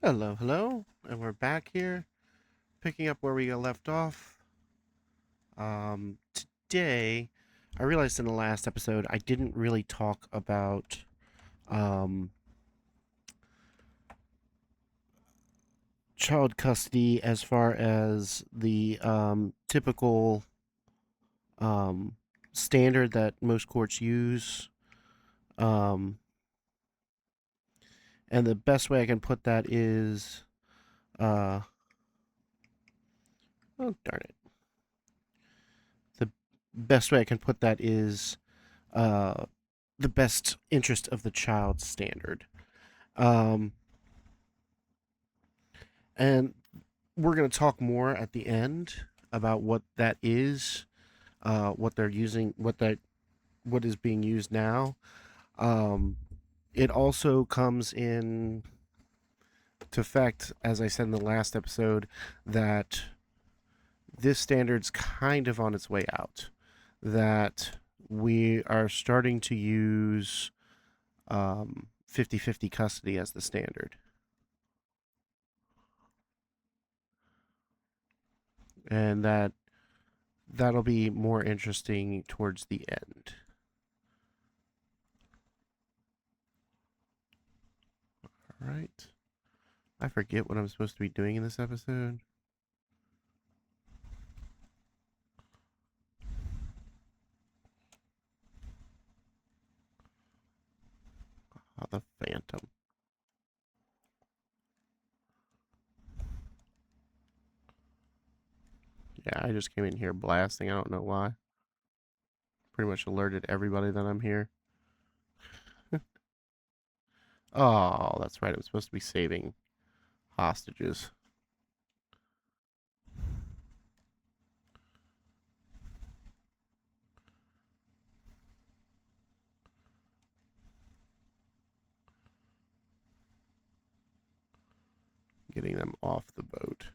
Hello, hello, and we're back here, picking up where we got left off. Today, I realized in the last episode I didn't really talk about um, child custody as far as the typical um, standard that most courts use. Um, and the best way I can put that is, uh, oh darn it, the best way I can put that is uh, the best interest of the child standard. Um, and we're going to talk more at the end about what that is, what they're using, what is being used now. Um, it also comes in to effect, as I said in the last episode, that this standard's kind of on its way out. That we are starting to use 50-50 custody as the standard. And that'll be more interesting towards the end. All right. I forget what I'm supposed to be doing in this episode. Oh, the Phantom. Yeah, I just came in here blasting. I don't know why. Pretty much alerted everybody that I'm here. Oh, that's right. It was supposed to be saving hostages. Getting them off the boat.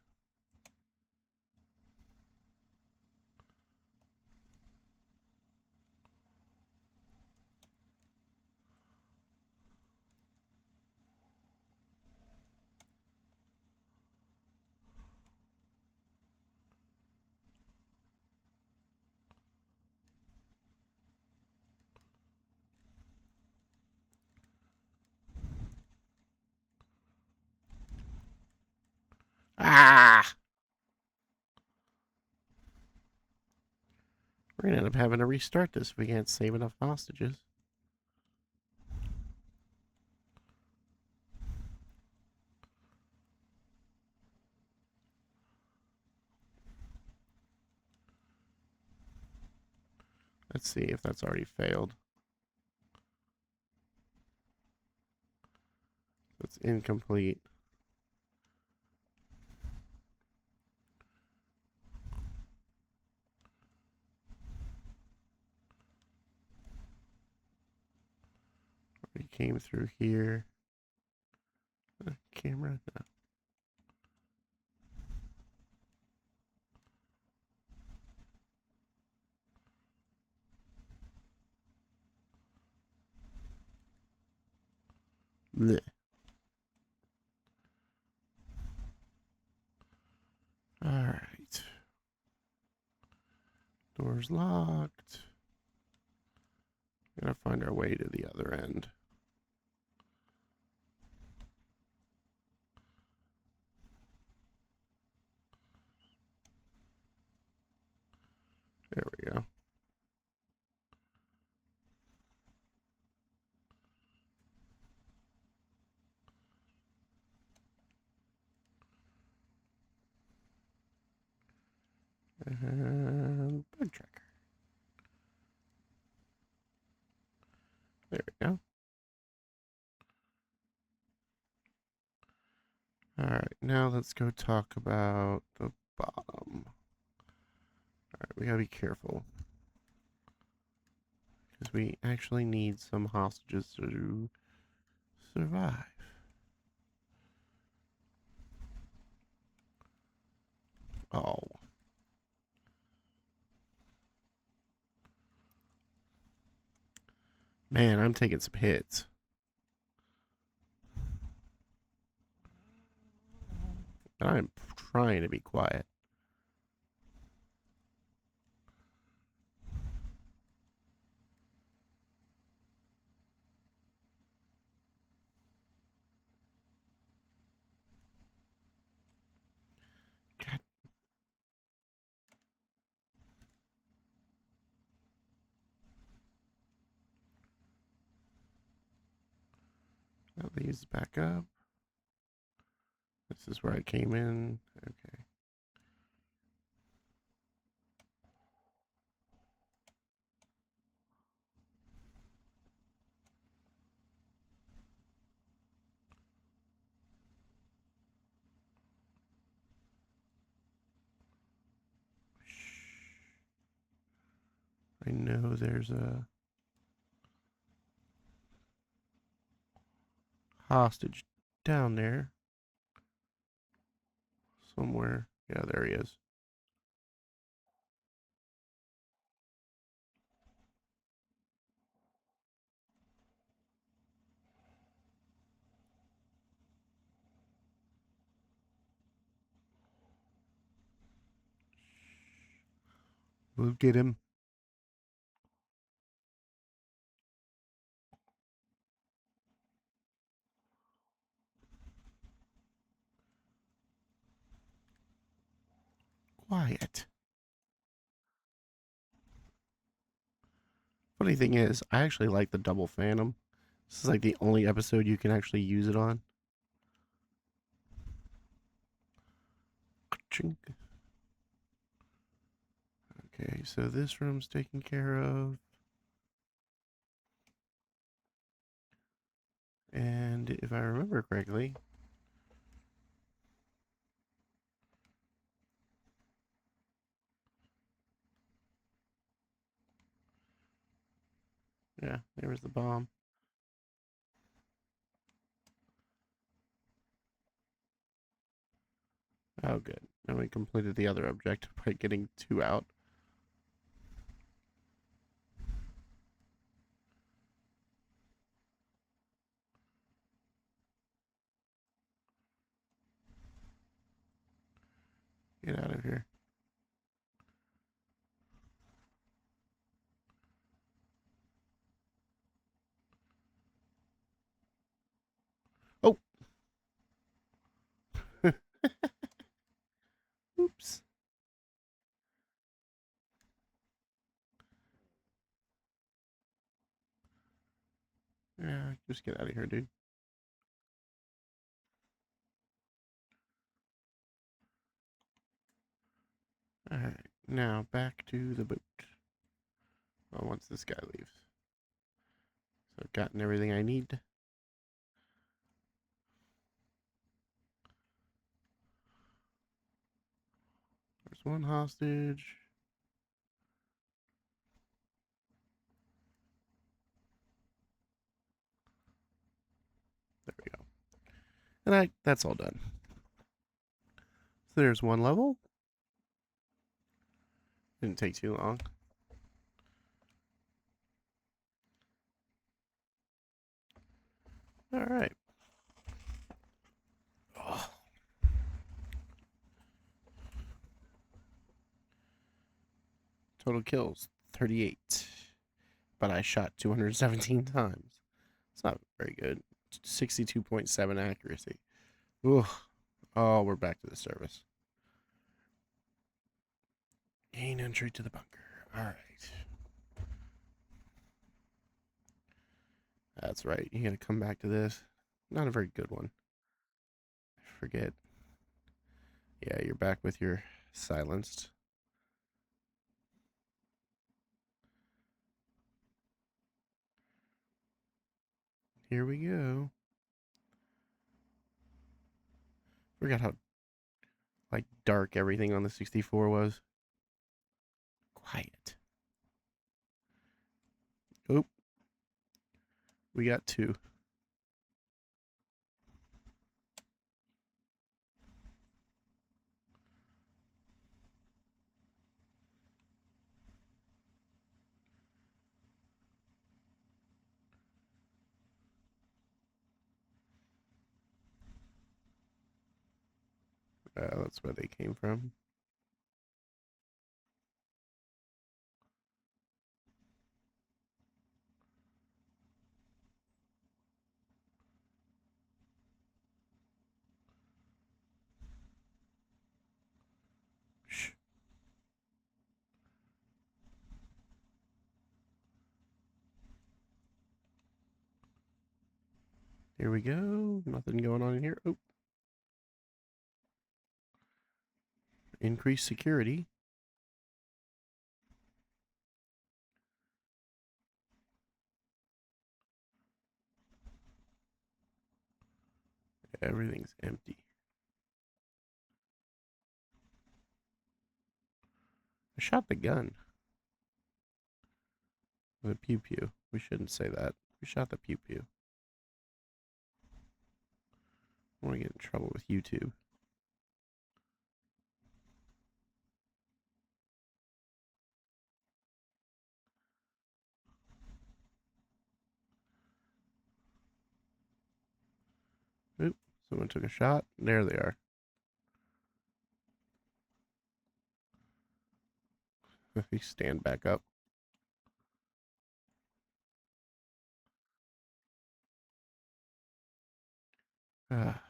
Ah! We're gonna end up having to restart this if we can't save enough hostages. Let's see if that's already failed. It's incomplete. We came through here. Camera. No. All right. Door's locked. Gotta find our way to the other end. There we go. And bug tracker. There we go. All right, now let's go talk about the bottom. All right, we gotta be careful because we actually need some hostages to survive. Oh, man, I'm taking some hits. And I'm trying to be quiet. God, now these back up. This is where I came in. Okay. I know there's a hostage down there somewhere. Yeah, there he is. We'll get him. Quiet. Funny thing is, I actually like the double phantom. This is like the only episode you can actually use it on. Okay, so this room's taken care of. And if I remember correctly, yeah, there was the bomb. Oh, good. And we completed the other objective by getting 2 out. Get out of here. Oh! Oops. Yeah, just get out of here, dude. Alright, now back to the boat. Well, once this guy leaves. So I've gotten everything I need. There's one hostage. There we go. And that's all done. So there's one level. Didn't take too long. Alright. Oh. Total kills 38. But I shot 217 times. It's not very good. 62.7 accuracy. Ugh. Oh, we're back to the service. Gain entry to the bunker. Alright. That's right. You gotta come back to this. Not a very good one. I forget. Yeah, you're back with your silenced. Here we go. Forgot how like dark everything on the 64 was. Quiet. Oop. We got 2. That's where they came from. Shh. Here we go. Nothing going on in here. Oh. Increased security. Everything's empty. I shot the gun. The pew pew. We shouldn't say that. We shot the pew pew. I want to get in trouble with YouTube. Oop, someone took a shot. There they are. You stand back up. Ah,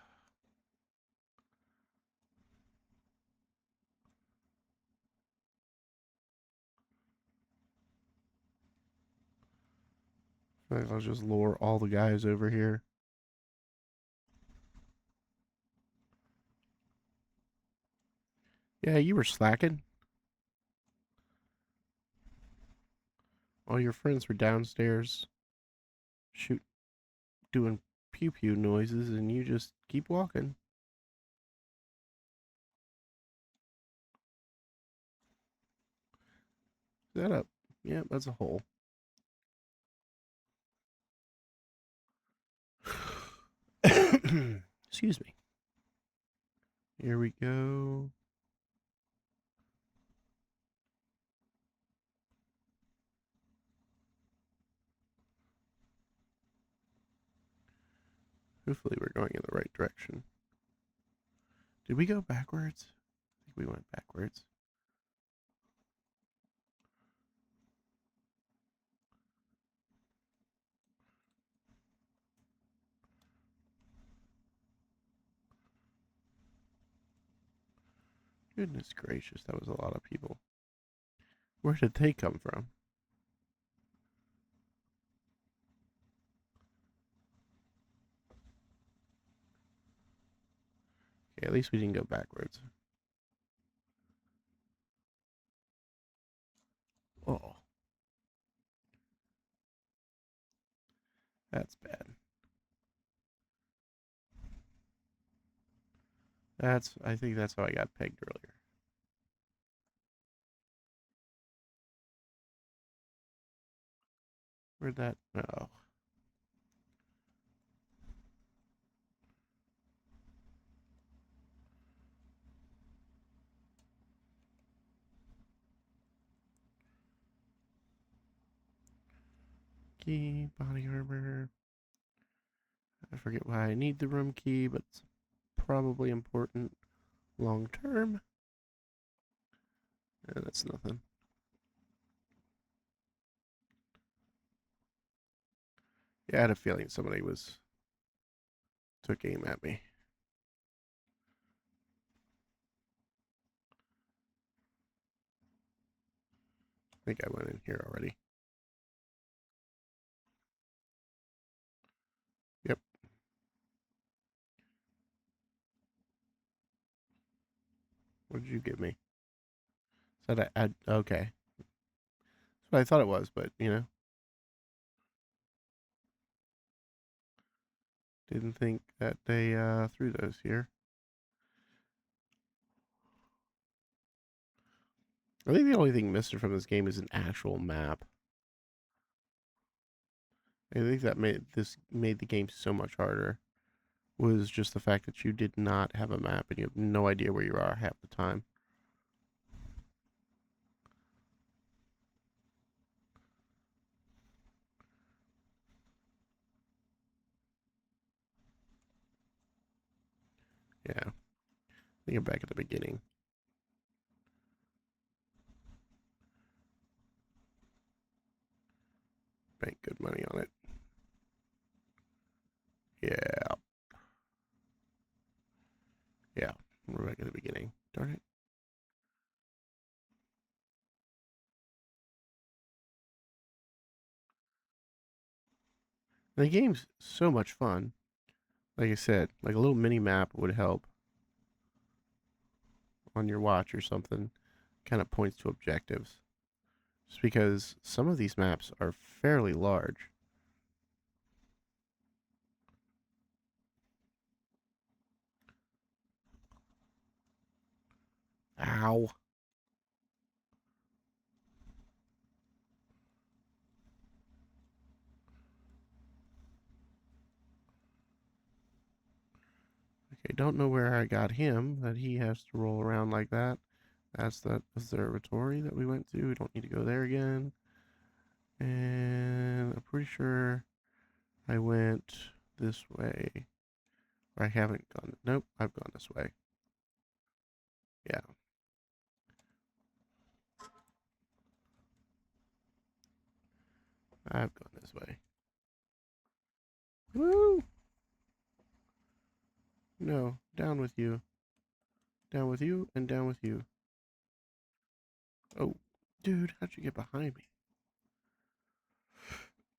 I'll just lure all the guys over here. Yeah, you were slacking. All your friends were downstairs shoot doing pew pew noises and you just keep walking. Set up. Yeah, that's a hole. Excuse me. Here we go. Hopefully we're going in the right direction. Did we go backwards? I think we went backwards. Goodness gracious, that was a lot of people. Where did they come from? Okay, at least we didn't go backwards. Oh, that's bad. I think that's how I got pegged earlier. Where'd that? Oh. Key, body armor. I forget why I need the room key, but it's probably important long term. That's nothing. Yeah, I had a feeling somebody took aim at me. I think I went in here already. Yep. What did you give me? Said I okay. That's what I thought it was, but didn't think that they threw those here. I think the only thing missing from this game is an actual map. I think that made the game so much harder. Was just the fact that you did not have a map and you have no idea where you are half the time. Yeah. I think I'm back at the beginning. Bank good money on it. Yeah. Yeah. We're back at the beginning. Darn it. The game's so much fun. Like I said, like a little mini map would help on your watch or something. Kind of points to objectives. Just because some of these maps are fairly large. Ow. Okay, don't know where I got him, that he has to roll around like that. That's the observatory that we went to. We don't need to go there again. And I'm pretty sure I went this way. Or I haven't gone. Nope, I've gone this way. Yeah. I've gone this way. Woo! No, down with you. Down with you and down with you. Oh, dude, how'd you get behind me?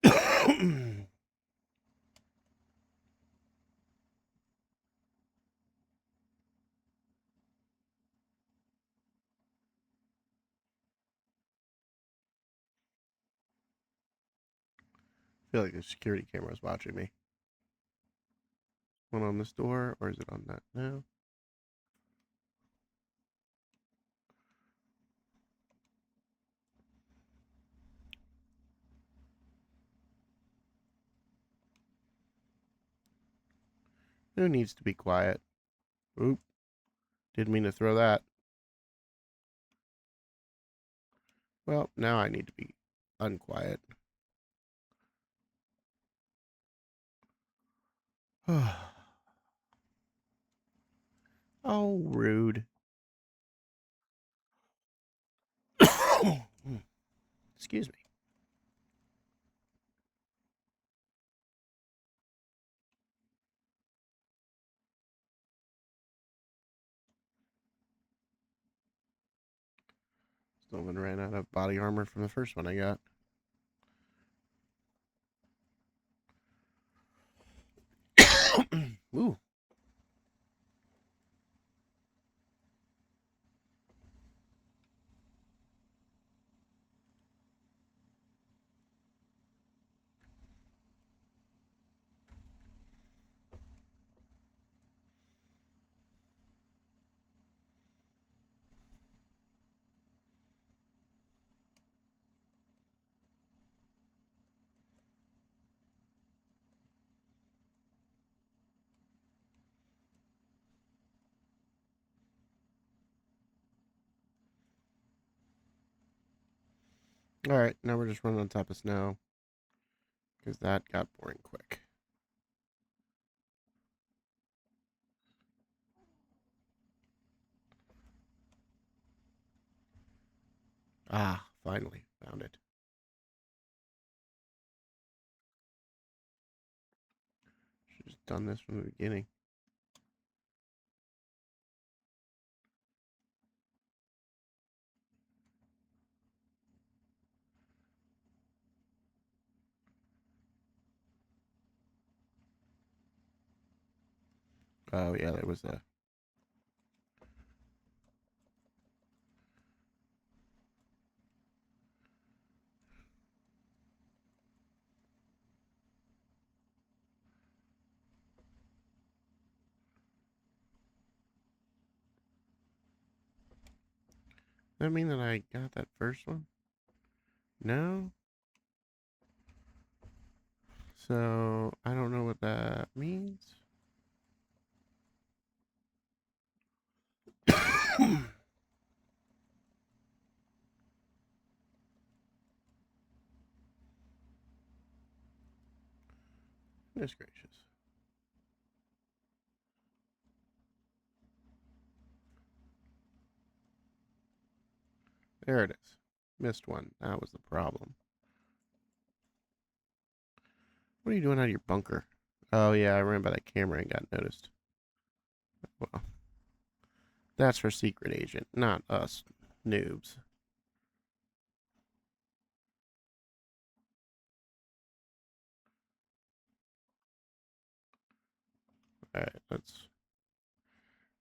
I feel like the security camera is watching me. One on this door, or is it on that? No. Who needs to be quiet? Oop. Didn't mean to throw that. Well, now I need to be unquiet. Oh, rude. Excuse me. Still ran out of body armor from the first one I got. Ooh. All right, now we're just running on top of snow because that got boring quick. Ah, finally found it. Should have just done this from the beginning. Oh yeah, there was a. Does that mean that I got that first one? No. So I don't know what that means. Goodness gracious. There it is. Missed one. That was the problem. What are you doing out of your bunker? Oh, yeah, I ran by that camera and got noticed. Well, that's for Secret Agent, not us noobs. Alright, let's...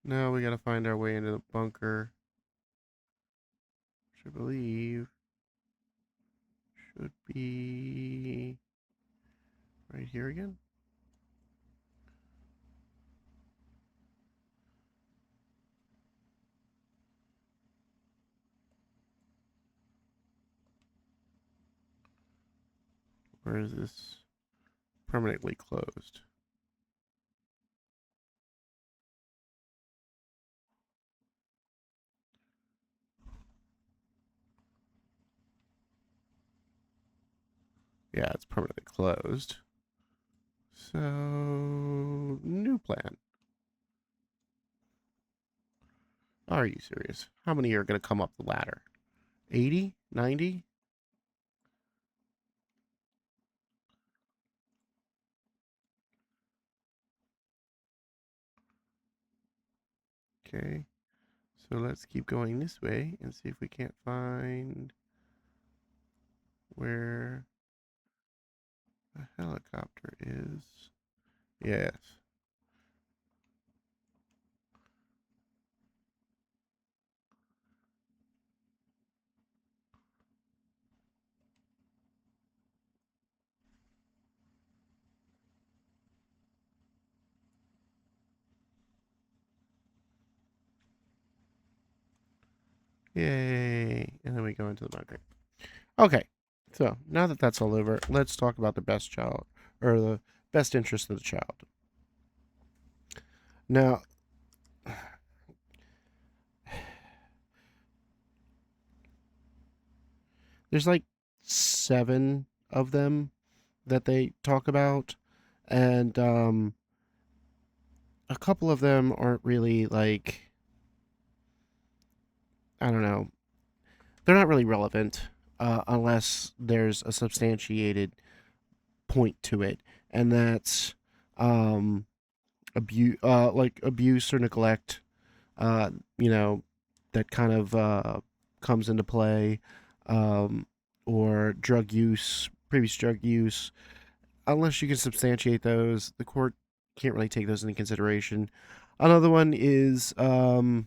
Now we gotta find our way into the bunker. Which I believe should be right here again. Or is this permanently closed? Yeah, it's permanently closed. So, new plan. Are you serious? How many are going to come up the ladder? 80? 90? Okay. So let's keep going this way and see if we can't find where the helicopter is. Yes. Yay. And then we go into the bunker. Okay. So now that that's all over, let's talk about the best child, or the best interest of the child. Now, there's like 7 of them that they talk about, and a couple of them aren't really like, I don't know, they're not really relevant unless there's a substantiated point to it, and that's um, like abuse or neglect. Uh, you know, that kind of comes into play, um, or drug use, previous drug use. Unless you can substantiate those, the court can't really take those into consideration. Another one is the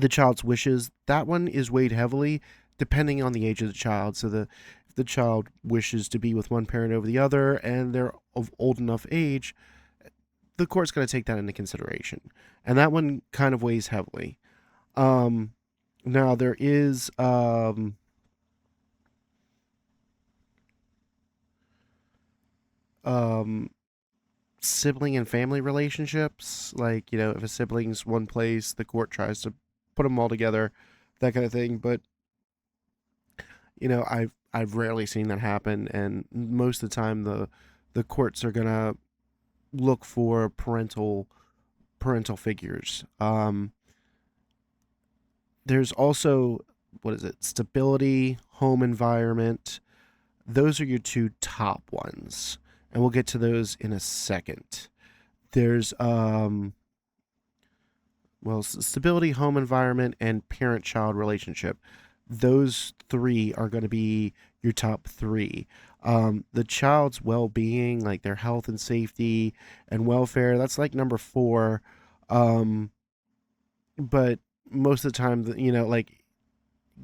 child's wishes. That one is weighed heavily depending on the age of the child. So if the child wishes to be with one parent over the other and they're of old enough age, the court's going to take that into consideration. And that one kind of weighs heavily. Um, Now there is um, sibling and family relationships. Like, if a sibling's one place, the court tries to put them all together, that kind of thing. But I've rarely seen that happen, and most of the time the courts are gonna look for parental figures. There's also, what is it? Stability, home environment. Those are your two top ones, and we'll get to those in a second. There's stability, home environment, and parent-child relationship. Those 3 are going to be your top 3. The child's well-being, like their health and safety and welfare, that's like number 4. Um, but most of the time, like,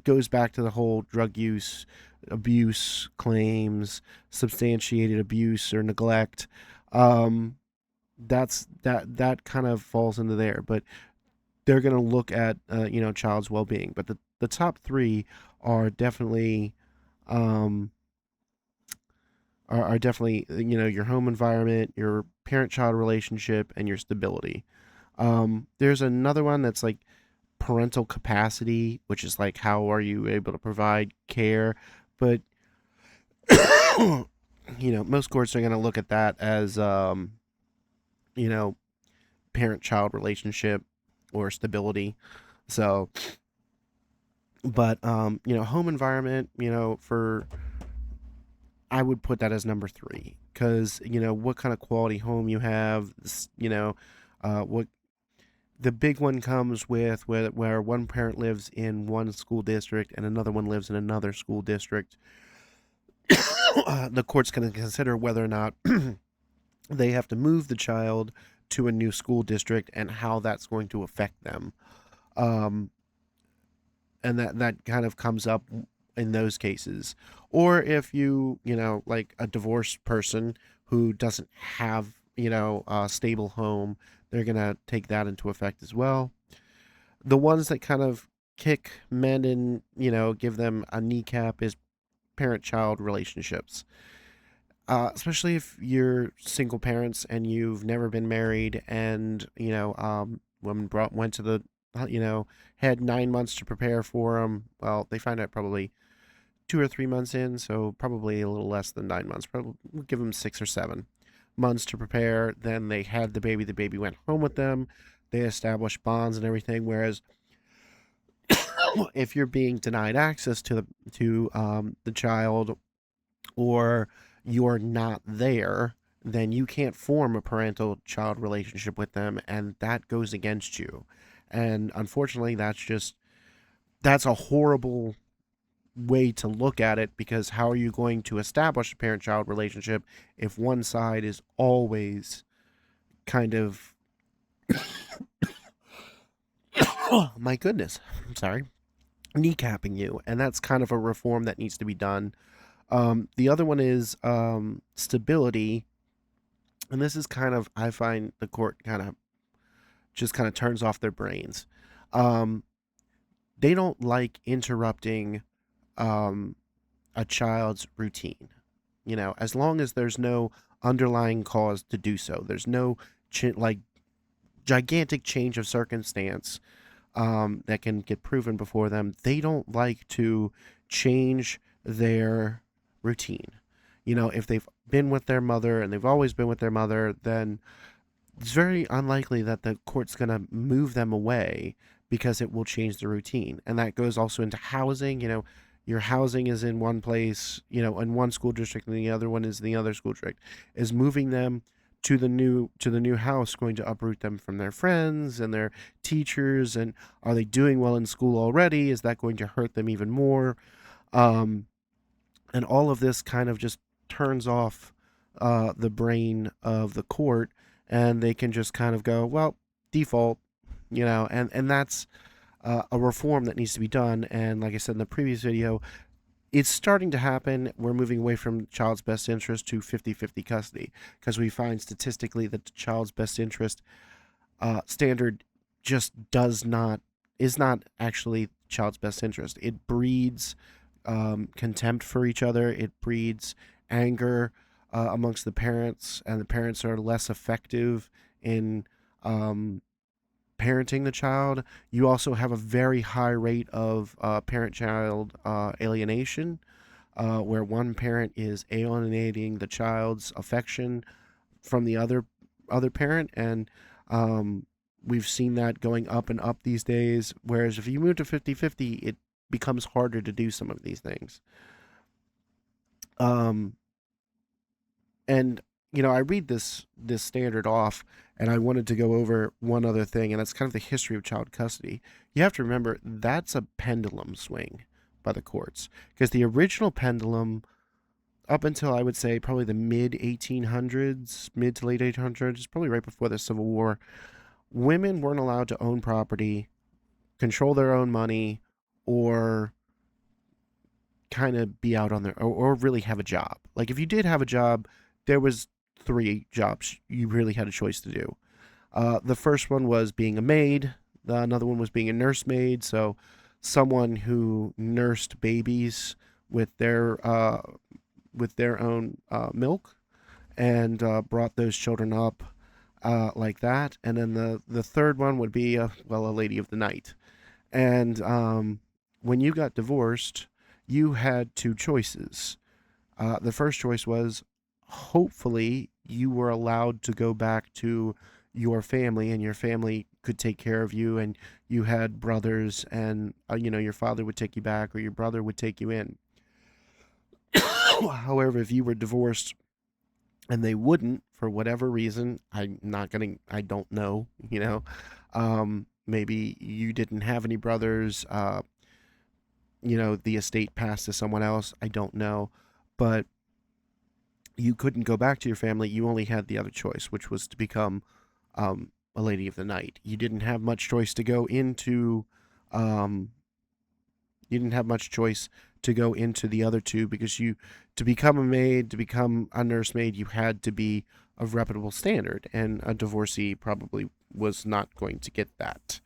goes back to the whole drug use, abuse claims, substantiated abuse or neglect. Um, that kind of falls into there, but they're going to look at child's well-being. But the top 3 are definitely um, are definitely your home environment, your parent-child relationship, and your stability. There's another one that's like parental capacity, which is like how are you able to provide care, but most courts are going to look at that as you know parent-child relationship or stability. So But home environment, for I would put that as number three because what kind of quality home you have, what the big one comes with where one parent lives in one school district and another one lives in another school district. The court's going to consider whether or not they have to move the child to a new school district and how that's going to affect them. Um, and that kind of comes up in those cases. Or if like a divorced person who doesn't have, a stable home, they're going to take that into effect as well. The ones that kind of kick men and, give them a kneecap is parent child relationships. Especially if you're single parents and you've never been married, and women went to the had 9 months to prepare for them. Well, they find out probably 2 or 3 months in, so probably a little less than 9 months. Probably we'll give them 6 or 7 months to prepare. Then they had the baby. The baby went home with them. They established bonds and everything. Whereas if you're being denied access to the child, or you're not there, then you can't form a parental child relationship with them, and that goes against you. And unfortunately, that's a horrible way to look at it, because how are you going to establish a parent child relationship if one side is always kind of oh my goodness, I'm sorry, kneecapping you? And that's kind of a reform that needs to be done. The other one is stability, and this is kind of, I find the court kind of turns off their brains. Um, they don't like interrupting um, a child's routine. As long as there's no underlying cause to do so, there's no like gigantic change of circumstance that can get proven before them. They don't like to change their routine. If they've been with their mother and they've always been with their mother, then it's very unlikely that the court's going to move them away, because it will change the routine. And that goes also into housing. Your housing is in one place, in one school district, and the other one is in the other school district. Is moving them to the new house going to uproot them from their friends and their teachers? And are they doing well in school already? Is that going to hurt them even more? Um, and all of this kind of just turns off the brain of the court, and they can just kind of go, well, default, and that's a reform that needs to be done. And like I said in the previous video, it's starting to happen. We're moving away from child's best interest to 50-50 custody, because we find statistically that the child's best interest standard just is not actually child's best interest. It breeds contempt for each other. It breeds anger amongst the parents, and the parents are less effective in um, parenting the child. You also have a very high rate of parent-child alienation, where one parent is alienating the child's affection from the other parent, and we've seen that going up and up these days. Whereas if you move to 50-50, it becomes harder to do some of these things. Um, and I read this standard off, and I wanted to go over one other thing, and that's kind of the history of child custody. You have to remember that's a pendulum swing by the courts, because the original pendulum, up until I would say probably the mid 1800s, mid to late 1800s, probably right before the Civil War, women weren't allowed to own property, control their own money, or kind of be out on their, or really have a job. Like if you did have a job, there was three jobs you really had a choice to do. The first one was being a maid. Another one was being a nursemaid. So someone who nursed babies with their own milk, and brought those children up like that. And then the third one would be a lady of the night. And when you got divorced, you had two choices. The first choice was, hopefully you were allowed to go back to your family, and your family could take care of you, and you had brothers, and your father would take you back, or your brother would take you in. However, if you were divorced and they wouldn't, for whatever reason, I don't know, maybe you didn't have any brothers, the estate passed to someone else, I don't know, but you couldn't go back to your family. You only had the other choice, which was to become a lady of the night. You didn't have much choice to go into um, you didn't have much choice to go into the other two, because to become a maid, to become a nursemaid, you had to be of reputable standard, and a divorcee probably was not going to get that.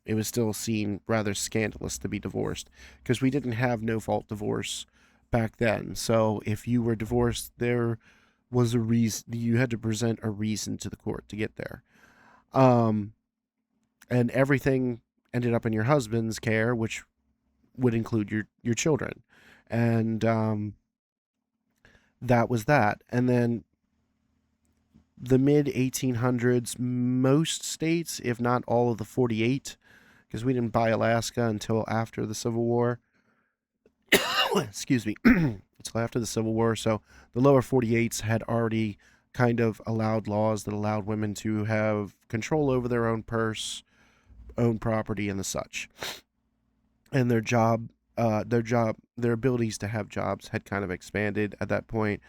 It was still seen rather scandalous to be divorced, because we didn't have no fault divorce back then. So if you were divorced, there was a reason. You had to present a reason to the court to get there. Um, and everything ended up in your husband's care, which would include your children, and that was that. And then the mid 1800s, most states, if not all of the 48, because we didn't buy Alaska until after the Civil War. Excuse me, until after the Civil War. So the lower 48s had already kind of allowed laws that allowed women to have control over their own purse, own property, and the such. And their abilities to have jobs had kind of expanded at that point.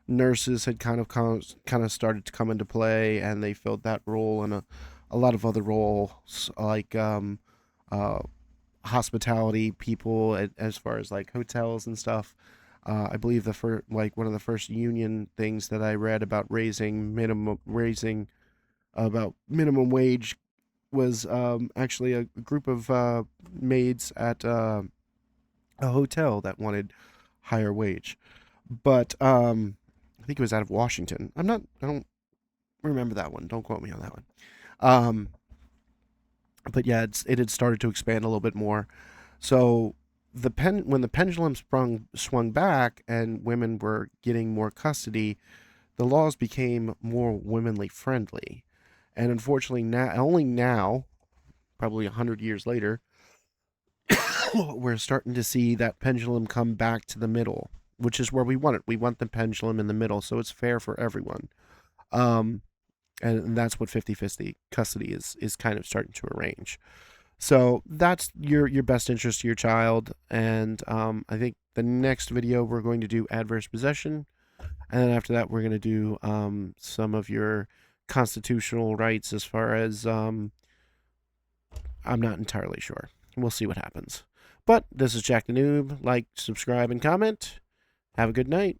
Nurses had kind of started to come into play, and they filled that role, and a lot of other roles, like uh, hospitality people, as far as like hotels and stuff. I believe one of the first union things that I read about raising about minimum wage was actually a group of maids at a hotel that wanted higher wage. But I think it was out of Washington. I don't remember that one. Don't quote me on that one. Um, but yeah, it had started to expand a little bit more. So when the pendulum swung back and women were getting more custody, the laws became more womanly friendly. And unfortunately, only now, probably 100 years later, we're starting to see that pendulum come back to the middle, which is where we want it. We want the pendulum in the middle, so it's fair for everyone. Um, and that's what 50-50 custody is kind of starting to arrange. So that's your best interest to your child. And I think the next video we're going to do adverse possession, and then after that we're going to do some of your constitutional rights, as far as I'm not entirely sure. We'll see what happens. But this is Jack the Noob. Like, subscribe, and comment. Have a good night.